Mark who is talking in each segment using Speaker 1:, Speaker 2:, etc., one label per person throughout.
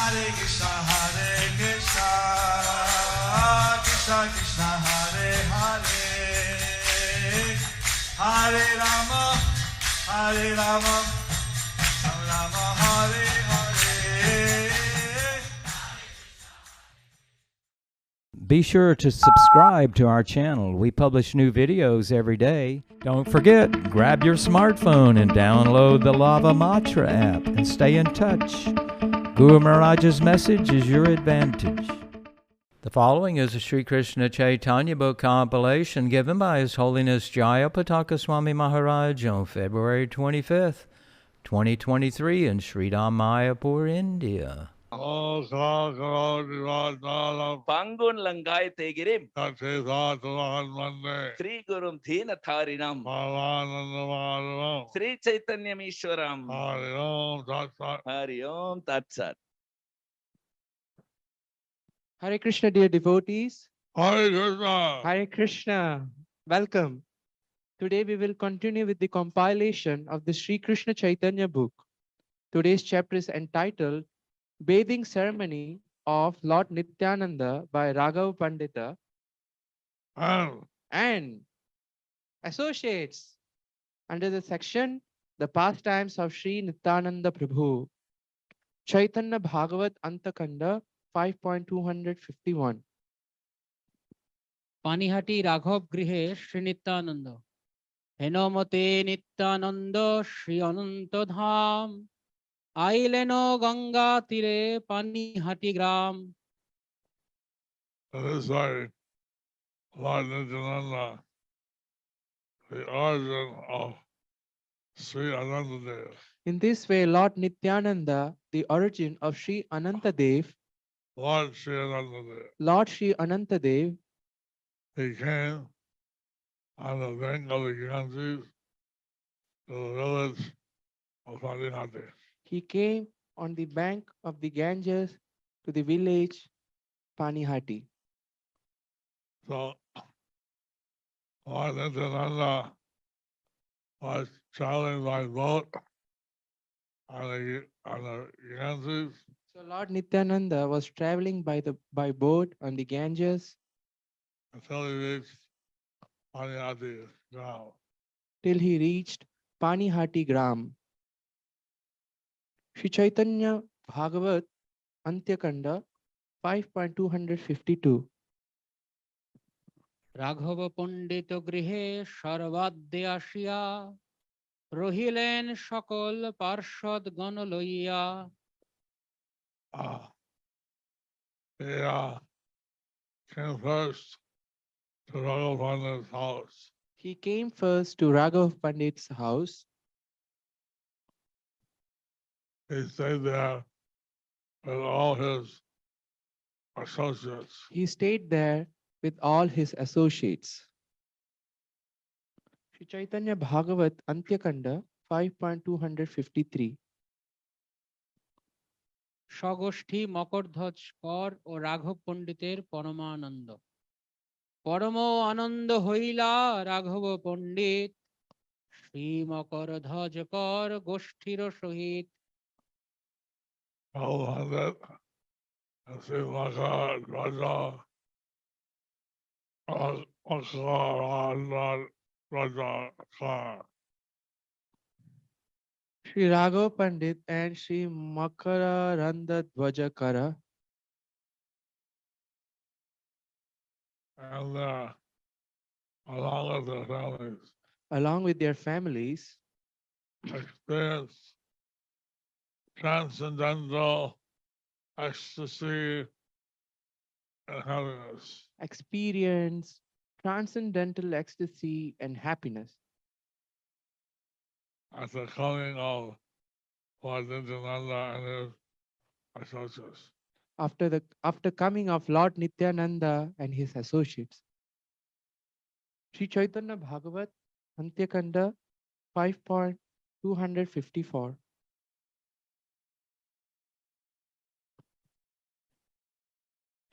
Speaker 1: Hare Krishna, Krishna Krishna, Hare Hare, Hare Rama, Rama Rama, Hare Hare.
Speaker 2: Be sure to subscribe to our channel. We publish new videos every day. Don't forget, grab your smartphone and download the Lava Matra app and stay in touch. Guru Maharaj's message is your advantage. The following is a Sri Krishna Chaitanya book compilation given by His Holiness Jayapataka Swami Maharaj on February 25th, 2023 in Sri Mayapur, India.
Speaker 3: Pangun Langai Tegirim, Sri Gurum Thina Tharinam, Sri Chaitanya Mishwaram, Hari Om Tat Sat.
Speaker 4: Hare Krishna, dear devotees.
Speaker 5: Hare Krishna.
Speaker 4: Hare Krishna. Welcome. Today we will continue with the compilation of the Sri Krishna Chaitanya book. Today's chapter is entitled Bathing Ceremony of Lord Nityananda by Raghav Pandita and Associates, under the section The Pastimes of Sri Nityananda Prabhu. Chaitanya Bhagavat Antakanda 5.251.
Speaker 6: Panihati রাঘব গৃহে শ্রী নিত্যানন্দ হেনমতে নিত্যানন্দ শ্রী অনন্ত ধাম আইলেন গঙ্গা তীরে পানিহাটি গ্রাম।
Speaker 5: This is Lord Nityananda, the origin of Sri Anantadev.
Speaker 4: In this way, Lord Nityananda, the origin of Sri Anantadev,
Speaker 5: Lord Sri Anantadev,
Speaker 4: Lord Sri Anantadev,
Speaker 5: he came on the bank of the Ganges to the village of Padihati.
Speaker 4: he came on the bank of the Ganges to the village Panihati.
Speaker 5: So Lord Nityananda was traveling by boat on the Ganges
Speaker 4: So Lord Nityananda was traveling by boat on the Ganges
Speaker 5: until he reached Padihati ground.
Speaker 4: till he reached Panihati Gram. Sri Chaitanya Bhagavat Antyakanda 5.252.
Speaker 6: রাঘব পণ্ডিত গৃহে সর্বাদ্যে আসিয়া রহিলেন সকল পার্ষদ গণ লইয়া।
Speaker 5: He came first to Raghav Pandit's house.
Speaker 4: He came first to Raghav Pandit's house.
Speaker 5: He stayed there with all his associates.
Speaker 4: He stayed there with all his associates. Sri Chaitanya Bhagavat Antyakanda 5.253.
Speaker 6: স্বগোষ্ঠী Makardhwaj কর ও রাঘব পণ্ডিতের পরমানন্দ। পরম আনন্দ হইলা রাঘব পণ্ডিত শ্রী মকরধ্বজ কর গোষ্ঠীর সহিত।
Speaker 5: All of it, and see Raja, Raja Khan.
Speaker 4: Sri Raghav Pandit and Sri Makara Randa Dvajakara,
Speaker 5: And along with their families,
Speaker 4: along with their families,
Speaker 5: experienced transcendental ecstasy and happiness
Speaker 4: experience transcendental ecstasy and happiness
Speaker 5: at the coming of Lord Nityananda and his associates.
Speaker 4: after coming of Lord Nityananda and his associates. Sri Chaitanya Bhagavat Antyakanda 5.254.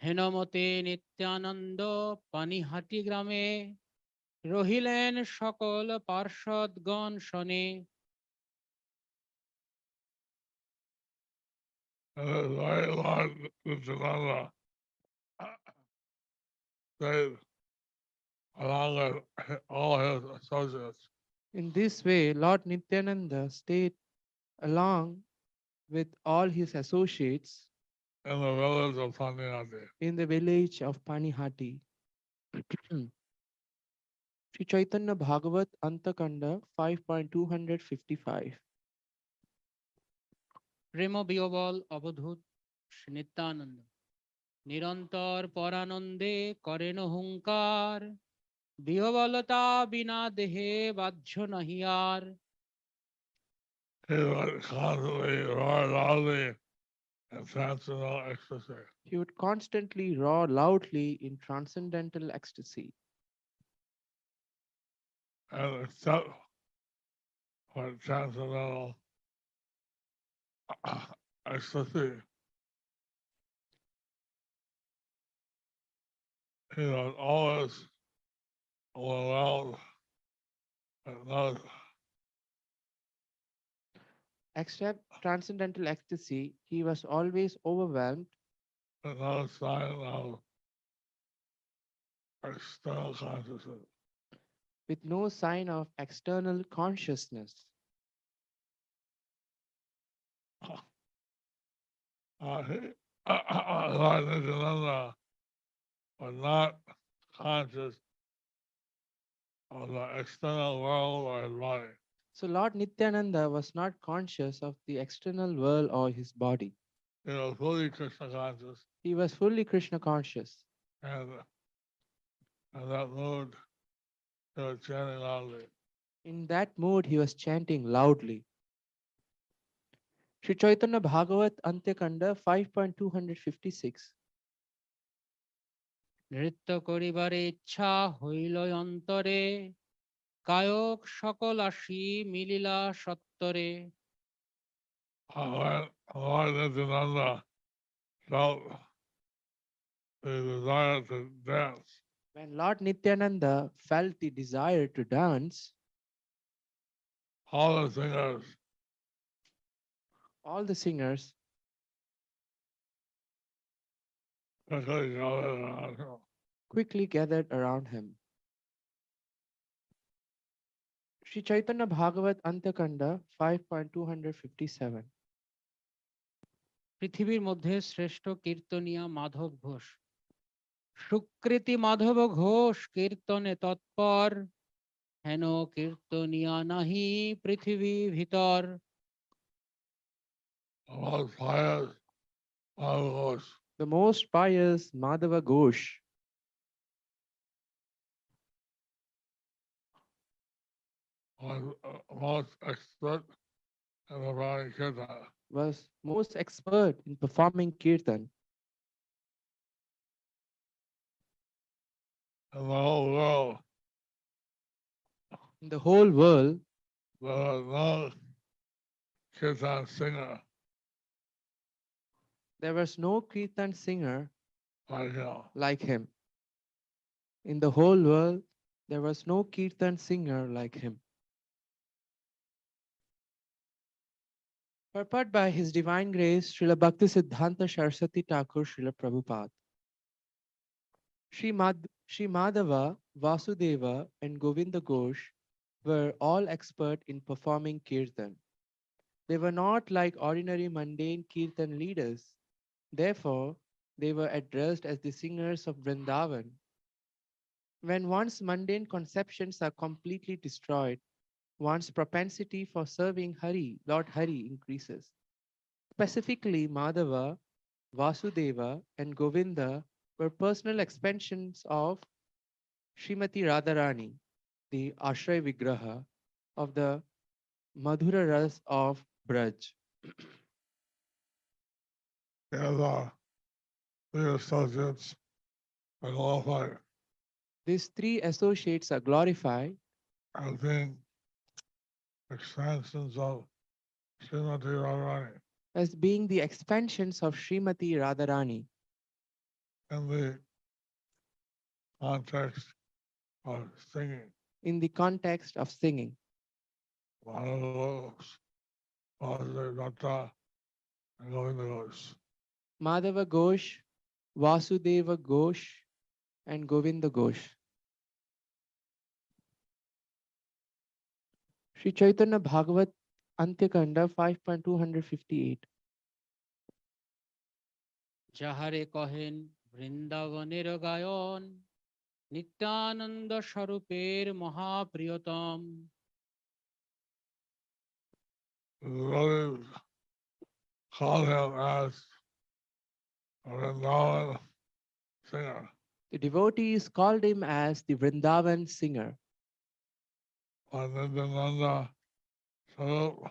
Speaker 6: হেনমতে Nityananda Panihati গ্রামে রহিলেন সকল পার্ষদগণ শনে।
Speaker 5: and his right Lord Nityananda stayed along with all his associates
Speaker 4: In this way, Lord Nityananda stayed along with all his associates
Speaker 5: in the village of Pandinati.
Speaker 4: in the village of Panihati. Sri Chaitanya Bhagavat Antakanda 5.255.
Speaker 6: প্রেম বিয়বল অবধূত শ্রী নিত্যানন্দ নিরন্তর পরানন্দে করেন হুঙ্কার বিহবলতা বিনা দেহে বাহ্য নাহি আর
Speaker 5: He would constantly roar loudly in transcendental ecstasy.
Speaker 4: He would constantly roar loudly in transcendental ecstasy.
Speaker 5: And except for transcendental ecstasy, he was always overwhelmed with love.
Speaker 4: Except transcendental ecstasy, he was always overwhelmed
Speaker 5: With no sign of external consciousness.
Speaker 4: with no sign of external consciousness.
Speaker 5: Lord Nityananda was not conscious of the external world or his body.
Speaker 4: So Lord Nityananda was not conscious of the external world or his body.
Speaker 5: He was fully Krishna conscious,
Speaker 4: He was fully Krishna conscious.
Speaker 5: and in that mood, he was chanting loudly.
Speaker 4: In that mood, he was chanting loudly. Sri Chaitanya Bhagavat Antyakanda 5.256.
Speaker 6: নৃত্য করিবারে ইচ্ছা হইল অন্তরে kayak সকল আসি মিলিলা সত্তরে
Speaker 5: When Lord Nityananda felt the desire to dance,
Speaker 4: When Lord Nityananda felt the desire to dance,
Speaker 5: all the singers
Speaker 4: all the singers
Speaker 5: quickly gathered
Speaker 4: quickly gathered
Speaker 5: around him.
Speaker 4: around him. Sri Chaitanya Bhagavat Antyakanda 5.257.
Speaker 6: পৃথিবীর মধ্যে শ্রেষ্ঠ কীর্তনিয়া মাধব ঘোষ সুকৃতি মাধব ঘোষ কীর্তনে তৎপর হেন কীর্তনিয়া নাহি পৃথিবী ভিতর
Speaker 5: The most pious
Speaker 4: The most pious
Speaker 5: Madhava Ghosh
Speaker 4: Madhava Ghosh
Speaker 5: was most expert in performing kirtan.
Speaker 4: was most expert in performing kirtan.
Speaker 5: In the whole world,
Speaker 4: In the whole world,
Speaker 5: there was no kirtan singer
Speaker 4: there was no kirtan singer
Speaker 5: like him.
Speaker 4: like him. In the whole world, there was no kirtan singer like him. Purport by His Divine Grace, Srila Bhaktisiddhanta Saraswati Thakur Srila Prabhupada. Sri Madhava, Vasudeva, and Govinda Ghosh were all expert in performing kirtan. They were not like ordinary mundane kirtan leaders. Therefore, they were addressed as the singers of Vrindavan. When one's mundane conceptions are completely destroyed, one's propensity for serving Hari, Lord Hari, increases. Specifically, Madhava, Vasudeva, and Govinda were personal expansions of Srimati Radharani, the Ashray Vigraha of the Madhura Ras of Braj.
Speaker 5: And the associates are qualified
Speaker 4: These three associates are glorified
Speaker 5: as being expansions of Srimati Radharani
Speaker 4: as being the expansions of Srimati Radharani
Speaker 5: in the context of singing.
Speaker 4: in the context of singing.
Speaker 5: Madhava Ghosh, Vasudeva Datta, and Govinda Ghosh.
Speaker 4: Madhava Ghosh, Vasudeva Ghosh, and Govinda Ghosh. Sri Chaitanya Bhagavat Antyakanda 5.258.
Speaker 6: যাহারে কহেন বৃন্দাবনের গায়ন Nityananda স্বরূপের মহাপ্রিয়তম
Speaker 5: The devotees call him as a Vrindavan singer.
Speaker 4: The devotees called him as the Vrindavan singer.
Speaker 5: Or Nityananda Swarup.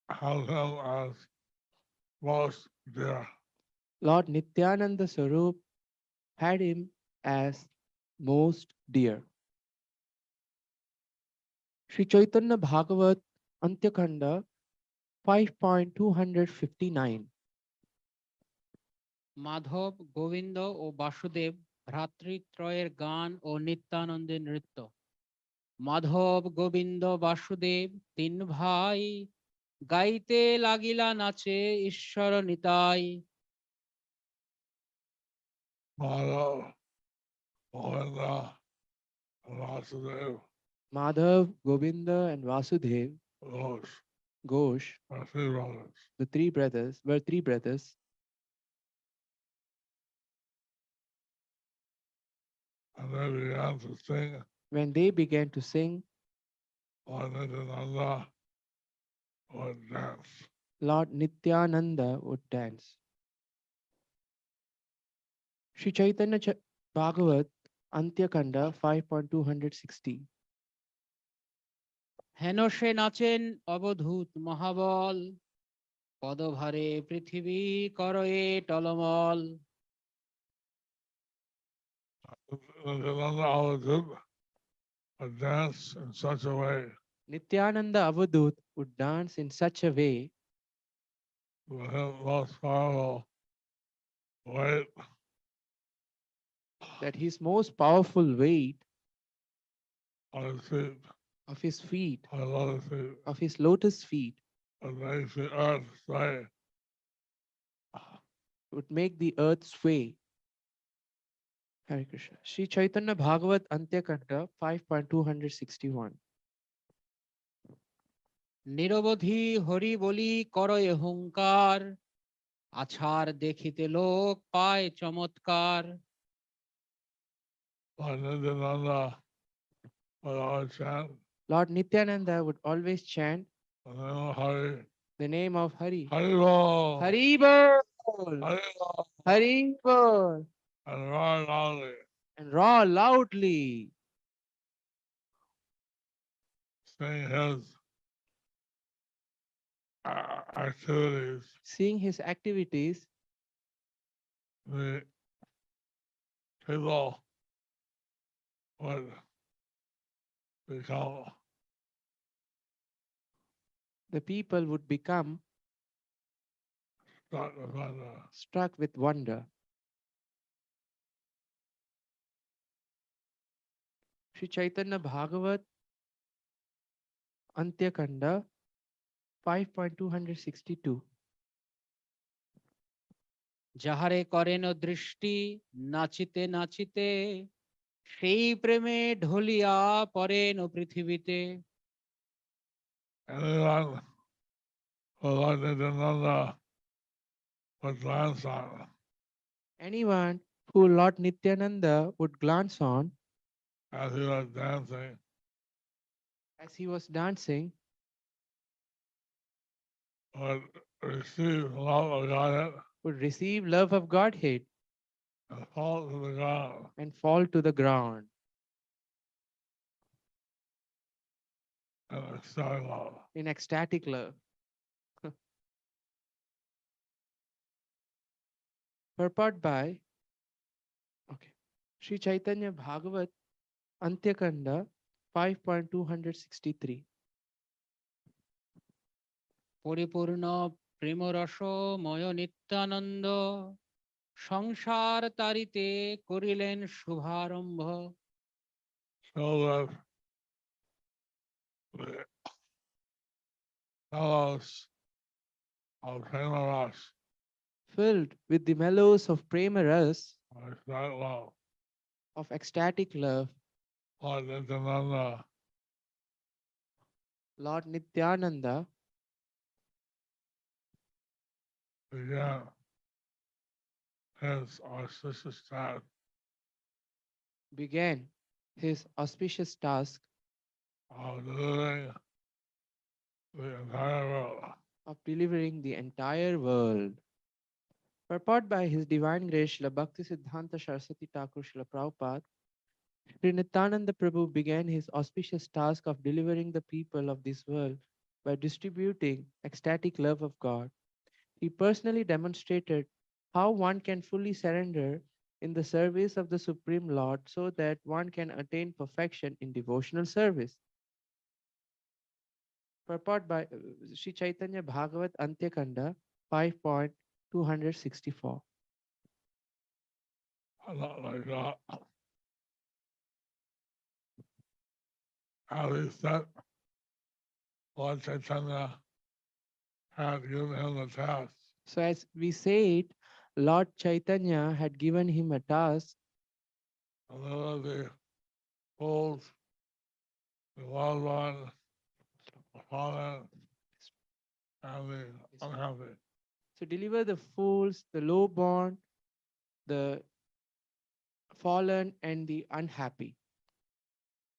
Speaker 5: Held him as most dear.
Speaker 4: Lord Nityananda Sarup had him as most dear. Sri Chaitanya Bhagavat Antyakanda 5.259.
Speaker 6: Madhav Govinda ও বাসুদেব ভ্রাতৃত্রয়ের গান ও নিত্যানন্দের নৃত্য মাধব গোবিন্দ বাসুদেব তিন ভাই গাইতে লাগিলা নাচে ঈশ্বর Nitai
Speaker 5: Madhav, Govinda, and Vasudev
Speaker 4: Madhav, Govinda, and Vasudev
Speaker 5: Ghosh
Speaker 4: Ghosh,
Speaker 5: are three brothers.
Speaker 4: the were three brothers.
Speaker 5: And they began to sing
Speaker 4: When they began to sing,
Speaker 5: Lord Nityananda would dance.
Speaker 4: Lord Nityananda would dance. Sri Chaitanya Bhagavat Antyakanda 5.260.
Speaker 6: হেন সে নাচেন অবধূত মহাবল পদভারে পৃথিবী করয়ে টলমল
Speaker 5: Nityananda Avadut would dance in such a way
Speaker 4: Nityananda Avadut would dance in such a way
Speaker 5: that his most powerful weight
Speaker 4: that his most powerful weight
Speaker 5: on his feet,
Speaker 4: of his feet,
Speaker 5: on his lotus feet,
Speaker 4: of his lotus feet,
Speaker 5: would make the earth sway.
Speaker 4: would make the earth sway. Hare Krishna. Sri Chaitanya Bhagavat Antyakanda 5.261.
Speaker 6: নিরবধি Hari বলি করয়ে হুঙ্কার আছাড় দেখিতে লোক পায় চমৎকার
Speaker 5: Lord Nityananda would always chant
Speaker 4: Lord Nityananda would always chant
Speaker 5: the name of Hari.
Speaker 4: the name of Hari.
Speaker 5: Hari Bol!
Speaker 4: Hari Bol!
Speaker 5: Hari Bol!
Speaker 4: Hari Bol!
Speaker 5: And roar loudly,
Speaker 4: And roar loudly,
Speaker 5: seeing his activities.
Speaker 4: seeing his activities,
Speaker 5: The people would become
Speaker 4: the people would become
Speaker 5: struck with wonder.
Speaker 4: struck with wonder. Sri Chaitanya Bhagavat Antyakanda 5.262.
Speaker 6: যাহারে করেন দৃষ্টি নাচিতে নাচিতে সেই প্রেমে ঢলিয়া পড়েন পৃথিবীতে
Speaker 5: Anyone who Lord Nityananda would glance on,
Speaker 4: Anyone who Lord Nityananda would glance on
Speaker 5: as he was dancing,
Speaker 4: as he was dancing
Speaker 5: would receive love of Godhead
Speaker 4: would receive love of Godhead
Speaker 5: and fall to the ground
Speaker 4: and fall to the ground
Speaker 5: in ecstatic love.
Speaker 4: in ecstatic love. Purport by Sri Chaitanya Bhagavat Antyakanda 5.263.
Speaker 6: পরিপূর্ণ প্রেমরসময় নিত্যানন্দ সংসার তারিতে করিলেন শুভারম্ভ
Speaker 5: So that the fellows of Premaras,
Speaker 4: filled with the mellows of prema ras,
Speaker 5: like that love.
Speaker 4: of ecstatic love,
Speaker 5: Lord Nityananda
Speaker 4: Lord Nityananda
Speaker 5: began his auspicious task
Speaker 4: began his auspicious task
Speaker 5: of delivering the entire world.
Speaker 4: of delivering the entire world. Purport by His Divine Grace Srila Bhakti Siddhanta Saraswati Thakur Srila Prabhupada, Sri Nityananda Prabhu began his auspicious task of delivering the people of this world by distributing ecstatic love of God. He personally demonstrated how one can fully surrender in the service of the Supreme Lord so that one can attain perfection in devotional service. Purport by Sri Chaitanya Bhagavat Antyakanda 5.264.
Speaker 5: Not like that. Having said, Lord Chaitanya had given him the task
Speaker 4: So, as we said, Lord Chaitanya had given him a task
Speaker 5: to deliver the fools, the wild ones, the fallen, and the unhappy.
Speaker 4: to deliver the fools, the lowborn, the fallen, and the unhappy.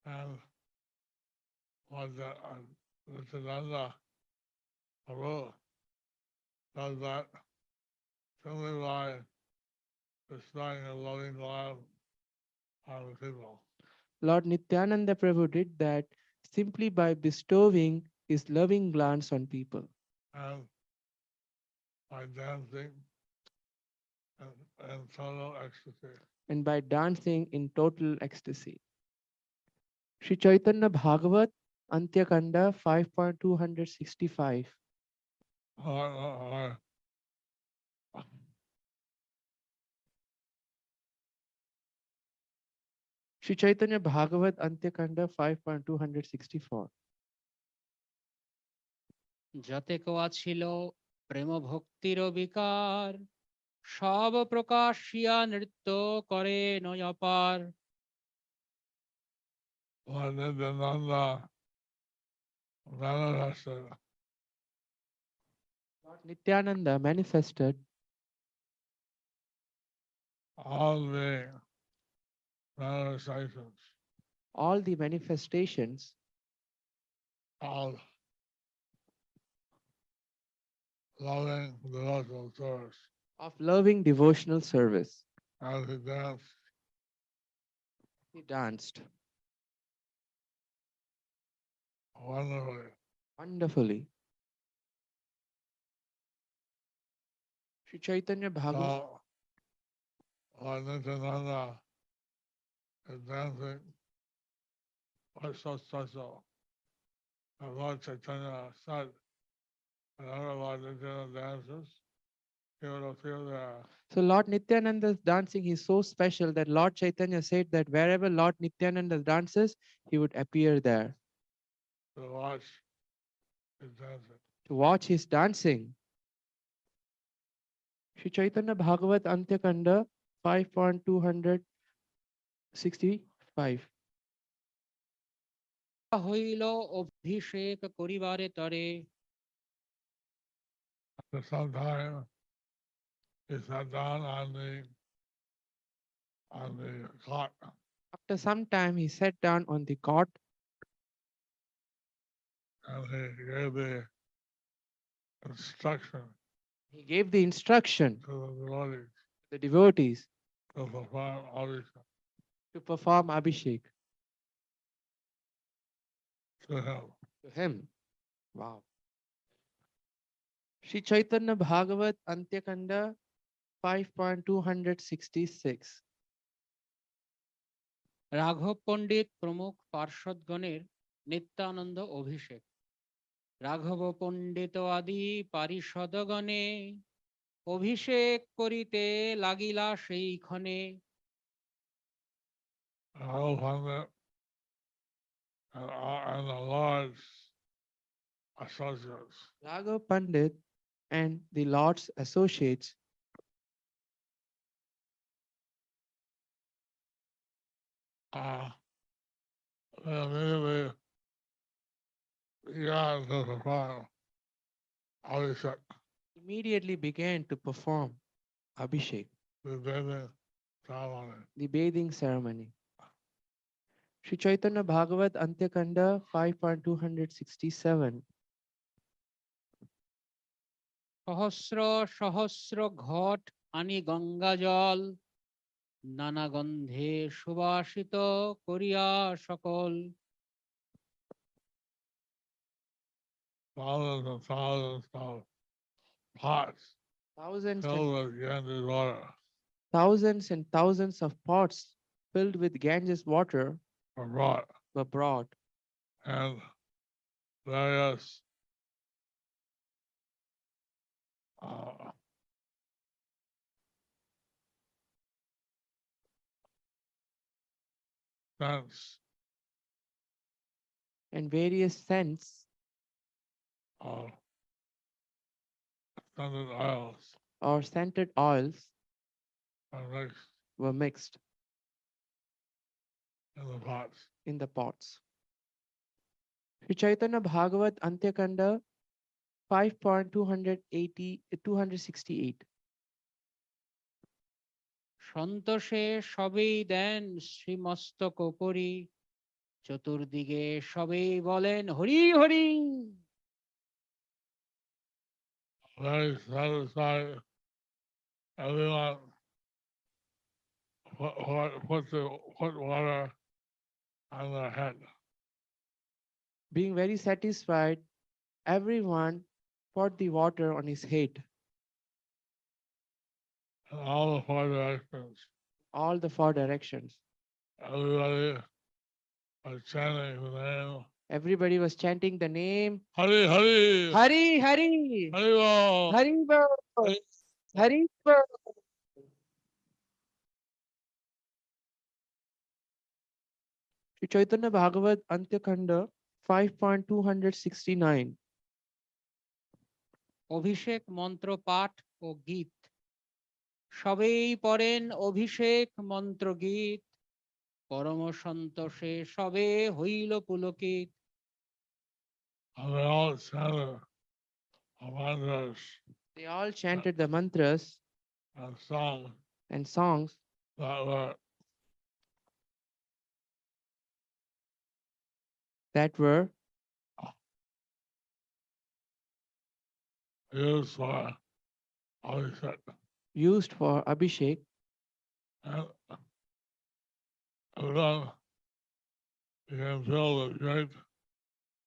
Speaker 5: And what Nityananda Prabhu does that simply by displaying a loving glance on the people.
Speaker 4: Lord Nityananda Prabhu did that simply by bestowing his loving glance on people
Speaker 5: And by dancing and total ecstasy.
Speaker 4: and by dancing in total ecstasy. Sri Chaitanya Bhagavat Antyakanda 5.265.
Speaker 5: Or
Speaker 4: Sri Chaitanya Bhagavat Antyakanda 5.264.
Speaker 6: যাতে কোয়া ছিল প্রেম ভক্তির বিকার সব প্রকাশিয়া নৃত্য করে নয় অপার
Speaker 5: Lord Nityananda manifested
Speaker 4: Lord Nityananda manifested
Speaker 5: all the manifestations
Speaker 4: all the manifestations
Speaker 5: of loving devotional service.
Speaker 4: of loving devotional service.
Speaker 5: As he danced,
Speaker 4: He danced
Speaker 5: wonderfully.
Speaker 4: wonderfully. Sri Chaitanya Bhagavat.
Speaker 5: So, Lord Nityananda is dancing was so special. And Lord Chaitanya said, whenever Lord Nityananda dances, he would appear there.
Speaker 4: So Lord Nityananda's dancing is so special that Lord Chaitanya said that wherever Lord Nityananda dances, he would appear there
Speaker 5: To watch his dancing.
Speaker 4: to watch his dancing. Sri Chaitanya Bhagavat Antyakanda 5.265.
Speaker 6: হইল অভিষেক করিবারে তরে
Speaker 5: After some time, he sat down on the cot
Speaker 4: After some time, he sat down on the cot
Speaker 5: and he gave the instruction
Speaker 4: He gave the instruction
Speaker 5: to the
Speaker 4: to the
Speaker 5: devotees
Speaker 4: devotees
Speaker 5: to perform abhishek
Speaker 4: to perform Abhishek
Speaker 5: to him.
Speaker 4: to him. Wow. Sri Chaitanya Bhagavat Antyakanda 5.266.
Speaker 6: রাঘব পণ্ডিত প্রমুখ পার্ষদগণের নিত্যানন্দ অভিষেক রাঘব পণ্ডিত আদি পারিষদগণে অভিষেক করিতে লাগিলা সেইক্ষণে
Speaker 5: All Pandit and the lords associates.
Speaker 4: Raghav Pandit and the Lord's associates
Speaker 5: Uh, they immediately began to perform Abhishek,
Speaker 4: immediately began to perform Abhishek,
Speaker 5: the bathing ceremony.
Speaker 4: the bathing ceremony. Sri Chaitanya Bhagavat Antyakanda 5.267.
Speaker 6: সহস্র সহস্র ঘট আনি গঙ্গা জল নানা গন্ধে সুবাসিত করিয়া সকল
Speaker 5: Thousands and thousands of pots
Speaker 4: Thousands
Speaker 5: filled
Speaker 4: and
Speaker 5: with Ganges water
Speaker 4: thousands of pots filled with Ganges water
Speaker 5: were brought,
Speaker 4: were brought,
Speaker 5: and various uh, scents
Speaker 4: and various scents
Speaker 5: of scented oils
Speaker 4: or scented oils
Speaker 5: are mixed
Speaker 4: were mixed
Speaker 5: in the pots.
Speaker 4: in the pots. Sri Chaitanya Bhagavat Antyakanda 268.
Speaker 6: সন্তোষে সবেই দেন শ্রীমস্তক উপরি চতুর্দিকে সবেই বলেন Hari Hari
Speaker 5: Very satisfied. Everyone put water on their head.
Speaker 4: Being very satisfied, everyone poured the water on his head,
Speaker 5: In all the four directions.
Speaker 4: all the four directions.
Speaker 5: Everybody was chanting the name
Speaker 4: Everybody was chanting the name
Speaker 5: Hari Hari
Speaker 4: Hari Hari
Speaker 5: Hari Bol.
Speaker 4: Hari Bol
Speaker 5: Hari-
Speaker 4: Hari Bol. Sri Chaitanya Bhagavat Antyakanda 5.269.
Speaker 6: অভিষেক মন্ত্র পাঠ ও গীত সবেই পড়েন অভিষেক মন্ত্র গীত পরম সন্তোষে সবে হইল পুলকিত
Speaker 5: And they all chanted the mantras
Speaker 4: They all chanted the mantras
Speaker 5: and songs
Speaker 4: and songs
Speaker 5: that were
Speaker 4: that were
Speaker 5: used for Abhishek.
Speaker 4: used for Abhishek,
Speaker 5: And everyone became filled with great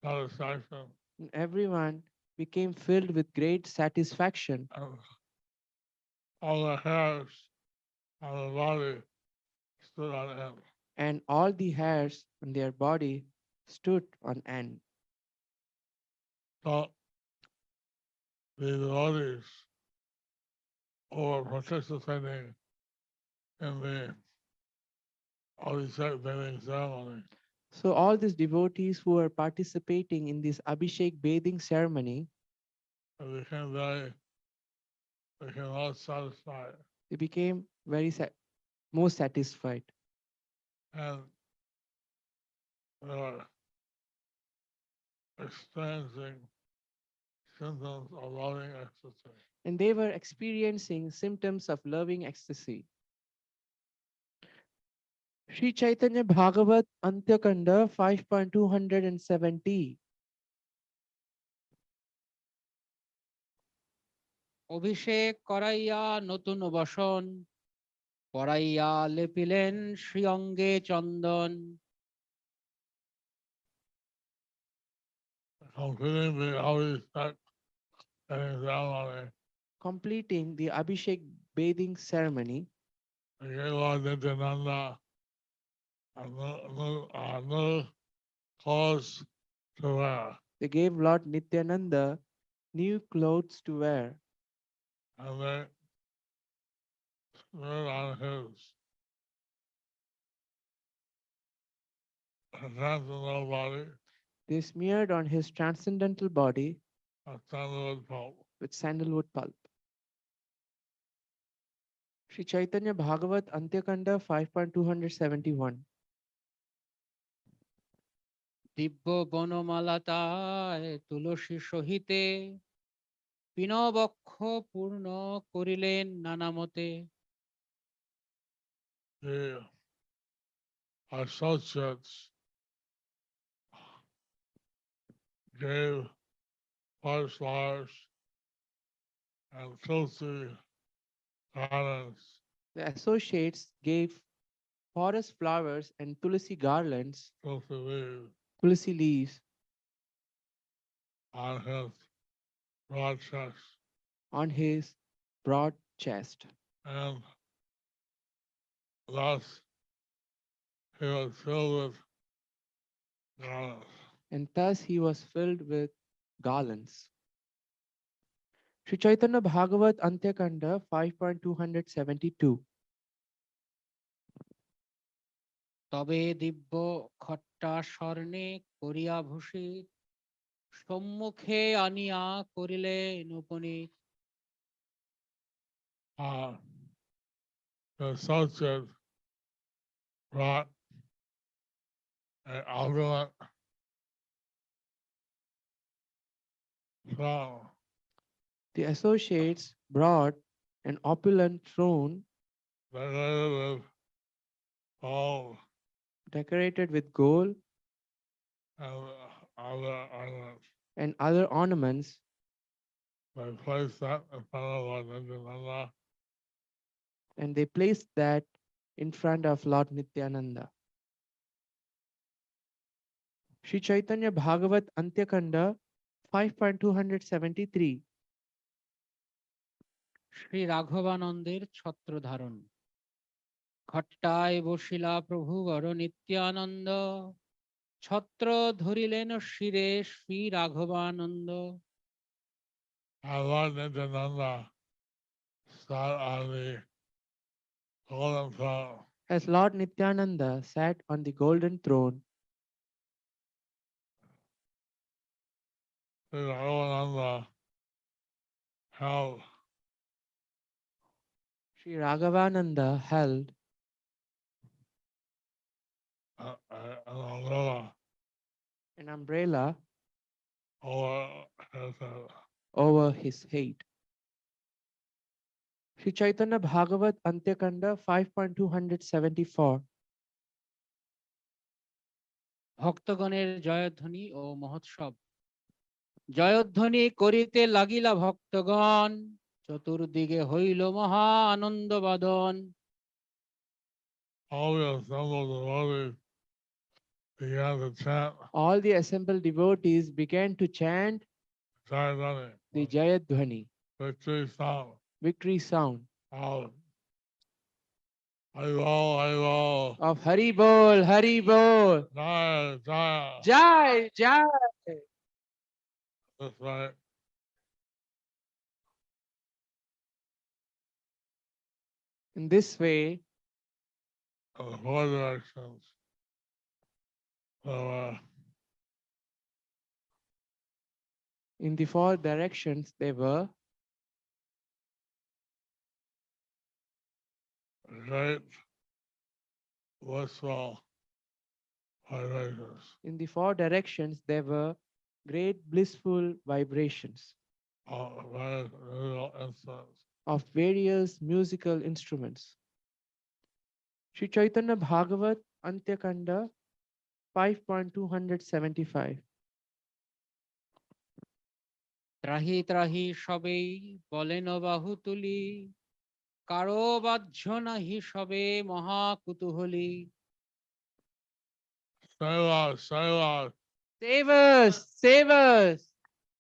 Speaker 5: satisfaction.
Speaker 4: and everyone became filled with great satisfaction,
Speaker 5: And all the hairs on the body stood on end.
Speaker 4: and all the hairs on their body stood on end.
Speaker 5: So the devotees who were participating in the Abhishek bathing ceremony
Speaker 4: So all these devotees who are participating in this Abhishek bathing ceremony,
Speaker 5: became all satisfied.
Speaker 4: they became very most satisfied,
Speaker 5: And they were experiencing symptoms of loving ecstasy.
Speaker 4: and they were experiencing symptoms of loving ecstasy. Sri Chaitanya Bhagavat Antyakanda 5.270.
Speaker 6: অভিষেক করাইয়া নতুন বসন পরাইয়া লেপিলেন শ্রী অঙ্গে চন্দন
Speaker 5: Completing the Abhishek bathing ceremony,
Speaker 4: Completing the Abhishek bathing ceremony,
Speaker 5: they gave Lord Nityananda new clothes to wear.
Speaker 4: they gave Lord Nityananda new clothes to wear,
Speaker 5: And they smeared on his transcendental body
Speaker 4: They smeared on his transcendental body
Speaker 5: a sandalwood pulp.
Speaker 4: with sandalwood pulp. Sri Chaitanya Bhagavat Antyakanda 5.271.
Speaker 6: দিব্য বনমালাতায় তুলসী সহিতে পিনবক্ষ পূর্ণ করিলেন নানামতে।
Speaker 5: The associates gave forest flowers and filthy garlands
Speaker 4: The associates gave forest flowers and tulsi garlands,
Speaker 5: filthy leaves
Speaker 4: tulsi leaves,
Speaker 5: on his broad chest,
Speaker 4: on his broad chest.
Speaker 5: and thus he was filled with garlands.
Speaker 4: And thus he was filled with garlands. Sri Chaitanya Bhagavat Antyakanda 5.272.
Speaker 6: তবে দিব্য খট্টা স্বর্ণে করিয়া ভূষিত সম্মুখে আনিয়া করিলেন উপনীত।
Speaker 5: The associates brought an opulent throne
Speaker 4: The associates brought an opulent throne
Speaker 5: decorated with gold
Speaker 4: decorated with gold
Speaker 5: and other ornaments.
Speaker 4: and other ornaments.
Speaker 5: They placed that in front of Lord Nityananda,
Speaker 4: And they placed that in front of Lord Nityananda. Sri Chaitanya Bhagavat Antyakanda 5.273.
Speaker 6: Shri রাঘবানন্দের ছত্র ধারণ। খট্টায় বসিলা প্রভু বর নিত্যানন্দ ছত্র ধরিলেন শিরে Shri Raghabananda.
Speaker 5: and Lord Nityananda sat on the golden throne.
Speaker 4: As Lord Nityananda sat on the golden throne,
Speaker 5: Sri Raghavananda held
Speaker 4: Sri Raghavananda held
Speaker 5: an umbrella
Speaker 4: an umbrella
Speaker 5: over his head.
Speaker 4: over his head. Sri Chaitanya Bhagavat Antyakanda 5.274.
Speaker 6: ভক্তগণের জয়ধ্বনি ও মহোৎসব। জয়ধ্বনি করিতে লাগিলা ভক্তগণ চতুর্দিকে হইল মহা আনন্দ বাদন।
Speaker 5: All the assembled devotees began to chant
Speaker 4: All the assembled devotees began to chant
Speaker 5: Jayadhani,
Speaker 4: the Jayadhvani,
Speaker 5: victory song.
Speaker 4: victory sound
Speaker 5: Of Haribo,
Speaker 4: of Hari Bol, Hari Bol,
Speaker 5: Jaya, Jaya.
Speaker 4: Jai, Jai.
Speaker 5: That's right.
Speaker 4: In this way,
Speaker 5: In the four directions. So,
Speaker 4: in the four directions, they were
Speaker 5: great blissful vibrations
Speaker 4: in the four directions there were great blissful vibrations
Speaker 5: of various musical instruments.
Speaker 4: of various musical instruments. Sri Chaitanya Bhagavat Antyakanda 5.275.
Speaker 6: ত্রাহি ত্রাহি সবেই বলেন বাহু তুলি কারো বাহ্য নাহি সবে মহা কুতূহলী।
Speaker 5: Save us, save us.
Speaker 4: Save us, save us.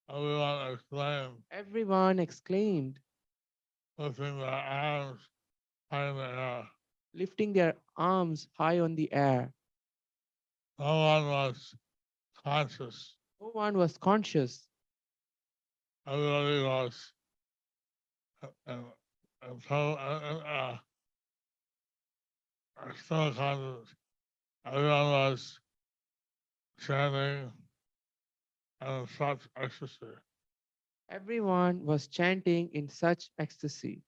Speaker 5: Everyone exclaimed,
Speaker 4: Everyone exclaimed,
Speaker 5: lifting their arms high in the air.
Speaker 4: lifting their arms high on the air.
Speaker 5: No one was conscious.
Speaker 4: No one was conscious.
Speaker 5: Everybody was still conscious. Everyone was chanting and such ecstasy.
Speaker 4: Everyone was chanting in such ecstasy.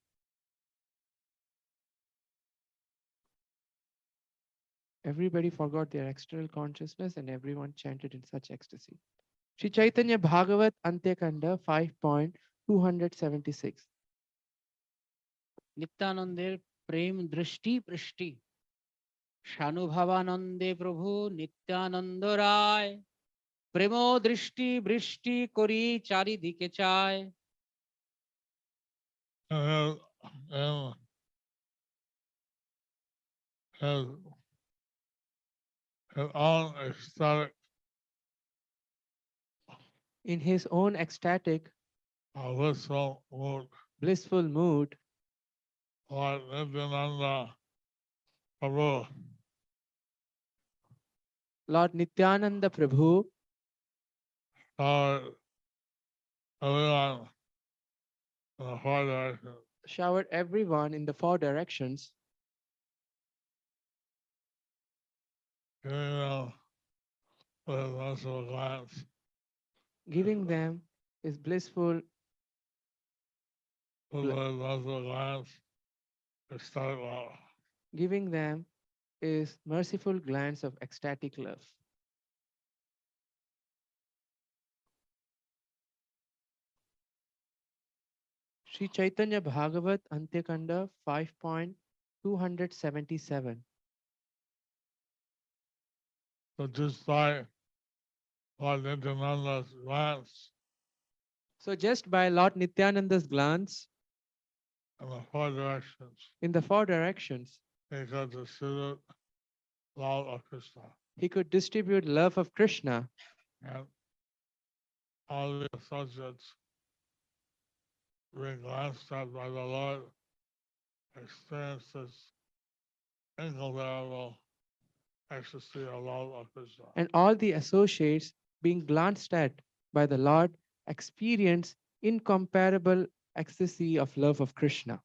Speaker 4: Everybody forgot their external consciousness and everyone chanted in such ecstasy. Sri Chaitanya Bhagavat Antyakanda 5.276.
Speaker 6: নিত্যানন্দের প্রেম দৃষ্টি পৃষ্টি সানুভাবানন্দে প্রভু নিত্যানন্দ রায় প্রেম দৃষ্টি বৃষ্টি করি চারিদিকে চায়।
Speaker 5: In his own ecstatic,
Speaker 4: blissful mood,
Speaker 5: Lord Nityananda Prabhu
Speaker 4: Lord Nityananda Prabhu
Speaker 5: showered everyone in the four directions,
Speaker 4: giving them his blissful giving them is merciful glance of ecstatic love. Sri Chaitanya Bhagavat Antyakanda 5.277.
Speaker 5: So just by Lord Nityananda's glance
Speaker 4: So just by Lord Nityananda's glance
Speaker 5: in the four directions,
Speaker 4: in the four directions,
Speaker 5: he could distribute love of Krishna.
Speaker 4: he could distribute love of Krishna.
Speaker 5: And all the associates being glanced at by the Lord experience this incomparable ecstasy of love of Krishna.
Speaker 4: And all the associates being glanced at by the Lord experience incomparable ecstasy of love of Krishna.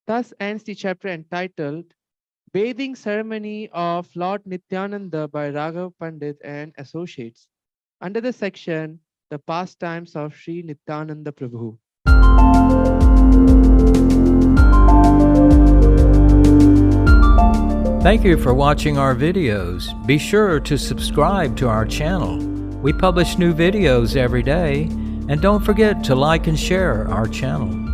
Speaker 4: Thus ends the chapter entitled Bathing Ceremony of Lord Nityananda by Raghav Pandit and Associates, under the section The Pastimes of Sri Nityananda Prabhu.
Speaker 2: Thank you for watching our videos. Be sure to subscribe to our channel. We publish new videos every day, and don't forget to like and share our channel.